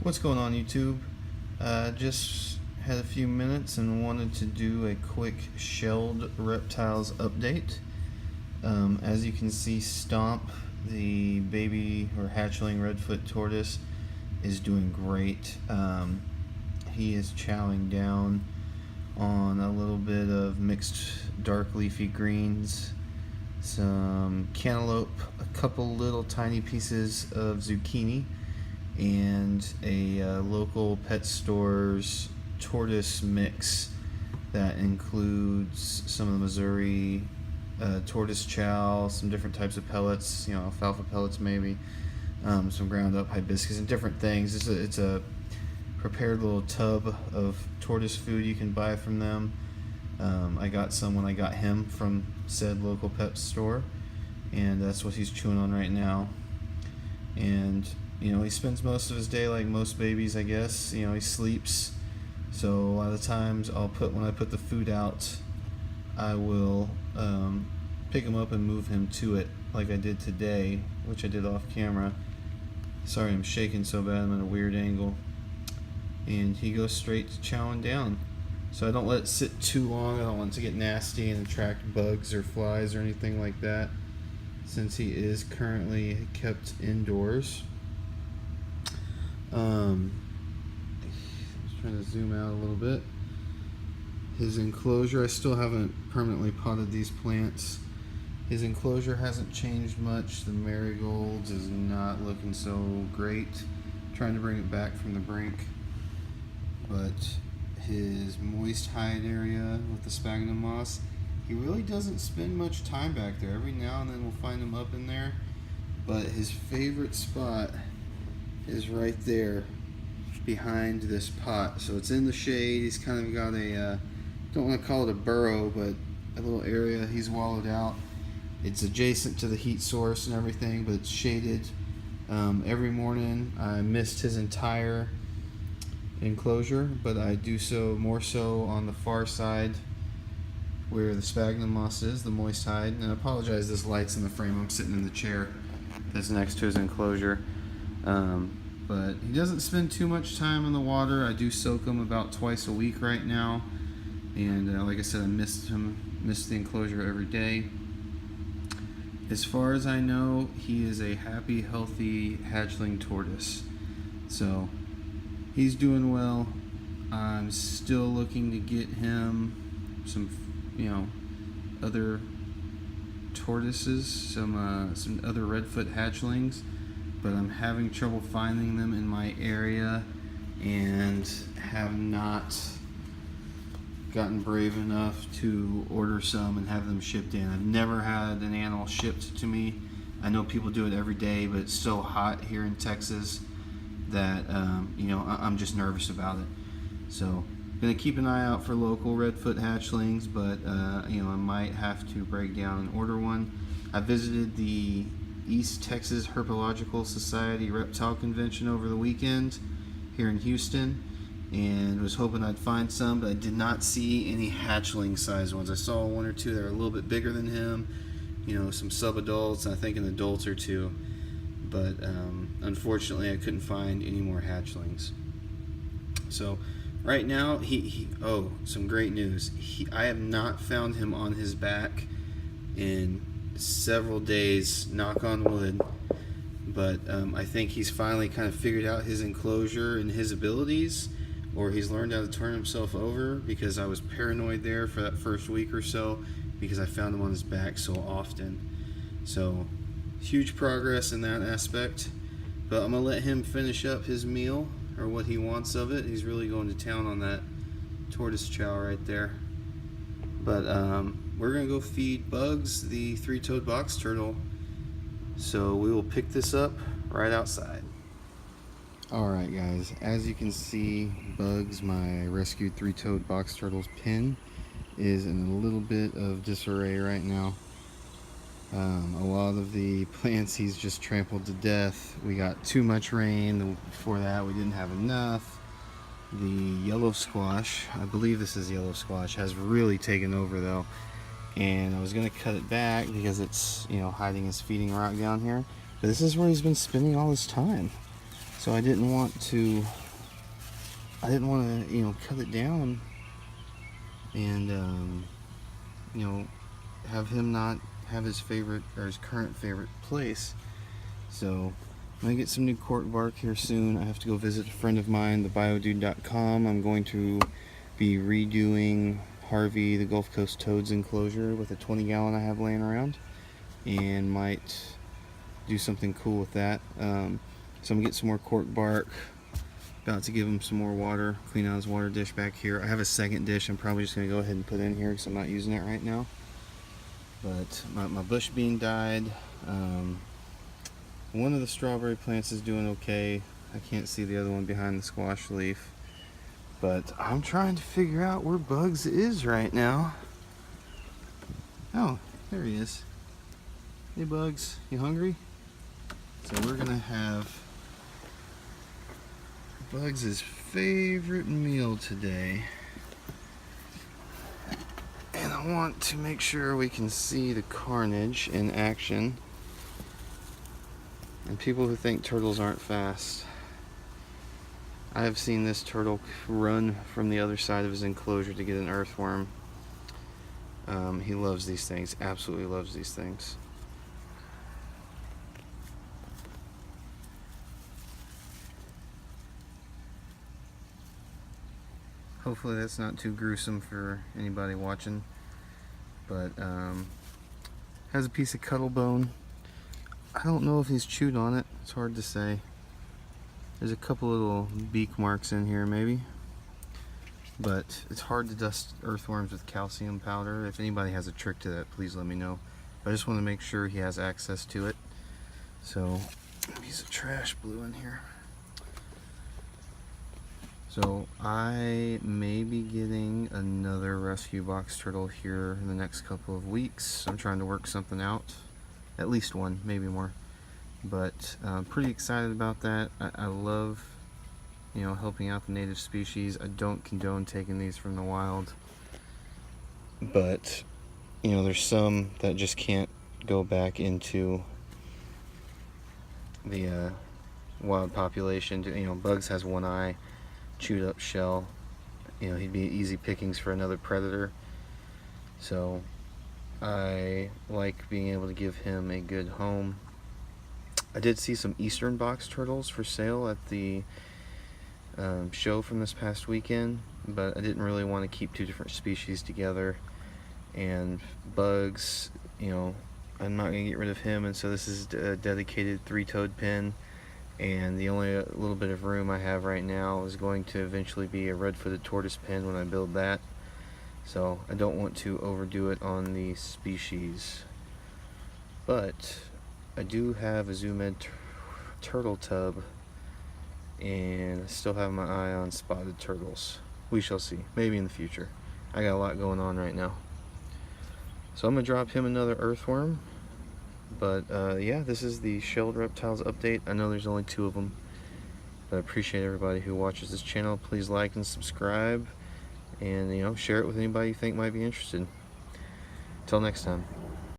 What's going on, YouTube? Just had a few minutes and wanted to do a quick shelled reptiles update. As you can see, Stomp, the baby or hatchling redfoot tortoise, is doing great. He is chowing down on a little bit of mixed dark leafy greens, some cantaloupe, a couple little tiny pieces of zucchini, and a local pet store's tortoise mix that includes some of the Missouri tortoise chow, some different types of pellets, alfalfa pellets maybe, some ground up hibiscus and different things. It's a prepared little tub of tortoise food you can buy from them. I got some when I got him from said local pet store, and that's what he's chewing on right now. And he spends most of his day like most babies, I guess. He sleeps. So a lot of times when I put the food out, I will pick him up and move him to it, like I did today, which I did off camera. Sorry, I'm shaking so bad, I'm at a weird angle. And he goes straight to chowing down. So I don't let it sit too long. I don't want it to get nasty and attract bugs or flies or anything like that, since he is currently kept indoors. I was trying to zoom out a little bit. His enclosure, I still haven't permanently potted these plants. His enclosure hasn't changed much. The marigolds is not looking so great. I'm trying to bring it back from the brink. But his moist hide area with the sphagnum moss, he really doesn't spend much time back there. Every now and then we'll find him up in there. But his favorite spot is right there behind this pot. So it's in the shade. He's kind of got a, don't want to call it a burrow, but a little area he's wallowed out. It's adjacent to the heat source and everything, but it's shaded. Every morning I mist his entire enclosure, but I do so more so on the far side where the sphagnum moss is, the moist hide. And I apologize, this light's in the frame. I'm sitting in the chair that's next to his enclosure. But he doesn't spend too much time in the water. I do soak him about twice a week right now, and like I said, I mist the enclosure every day. As far as I know, he is a happy, healthy hatchling tortoise, so he's doing well. I'm still looking to get him some other tortoises, some other redfoot hatchlings, but I'm having trouble finding them in my area and have not gotten brave enough to order some and have them shipped in. I've never had an animal shipped to me. I know people do it every day, but it's so hot here in Texas that I'm just nervous about it. So I'm gonna keep an eye out for local redfoot hatchlings, but I might have to break down and order one. I visited the East Texas Herpetological Society Reptile Convention over the weekend here in Houston, and was hoping I'd find some, but I did not see any hatchling size ones. I saw one or two that are a little bit bigger than him, some subadults, I think an adult or two, but unfortunately I couldn't find any more hatchlings. So right now, some great news. I have not found him on his back in several days, knock on wood, but I think he's finally kind of figured out his enclosure and his abilities, or he's learned how to turn himself over, because I was paranoid there for that first week or so because I found him on his back so often. So huge progress in that aspect, but I'm gonna let him finish up his meal, or what he wants of it. He's really going to town on that tortoise chow right there. But we're gonna go feed Bugs, the three-toed box turtle, so we will pick this up right outside. Alright guys, as you can see, Bugs, my rescued three-toed box turtle's pen, is in a little bit of disarray right now. A lot of the plants he's just trampled to death. We got too much rain. Before that we didn't have enough. The yellow squash, I believe this is yellow squash, has really taken over though. And I was going to cut it back because it's hiding his feeding rock down here. But this is where he's been spending all his time. So I didn't want to you know, cut it down and you know, have him not have his favorite or his current favorite place. So I'm gonna get some new cork bark here soon. I have to go visit a friend of mine, thebiodude.com. I'm going to be redoing Harvey the Gulf Coast Toads enclosure with a 20-gallon I have laying around, and might do something cool with that. So I'm gonna get some more cork bark. About to give him some more water, clean out his water dish back here. I have a second dish I'm probably just gonna go ahead and put in here because I'm not using it right now. But my bush bean died. One of the strawberry plants is doing okay. I can't see the other one behind the squash leaf. But I'm trying to figure out where Bugs is right now. Oh, there he is. Hey Bugs, you hungry? So we're gonna have Bugs' favorite meal today. And I want to make sure we can see the carnage in action. And people who think turtles aren't fast, I have seen this turtle run from the other side of his enclosure to get an earthworm. He loves these things, absolutely loves these things. Hopefully that's not too gruesome for anybody watching, but has a piece of cuttle bone. I don't know if he's chewed on it, it's hard to say. There's a couple little beak marks in here maybe, but it's hard to dust earthworms with calcium powder. If anybody has a trick to that, please let me know. But I just want to make sure he has access to it. So, a piece of trash blew in here. So I may be getting another rescue box turtle here in the next couple of weeks. I'm trying to work something out, at least one, maybe more. But I'm pretty excited about that. I love, you know, helping out the native species. I don't condone taking these from the wild, but you know, there's some that just can't go back into the wild population. You know, Bugs has one eye, chewed up shell. You know, he'd be easy pickings for another predator. So I like being able to give him a good home. I did see some eastern box turtles for sale at the show from this past weekend, but I didn't really want to keep two different species together. And Bugs, you know, I'm not going to get rid of him, and so this is a dedicated 3-toed pen. And the only little bit of room I have right now is going to eventually be a red-footed tortoise pen when I build that. So I don't want to overdo it on the species. But I do have a Zoom Ed turtle tub, and I still have my eye on spotted turtles. We shall see. Maybe in the future. I got a lot going on right now. So I'm going to drop him another earthworm. But yeah, this is the shelled reptiles update. I know there's only 2 of them, but I appreciate everybody who watches this channel. Please like and subscribe, and you know, share it with anybody you think might be interested. Until next time.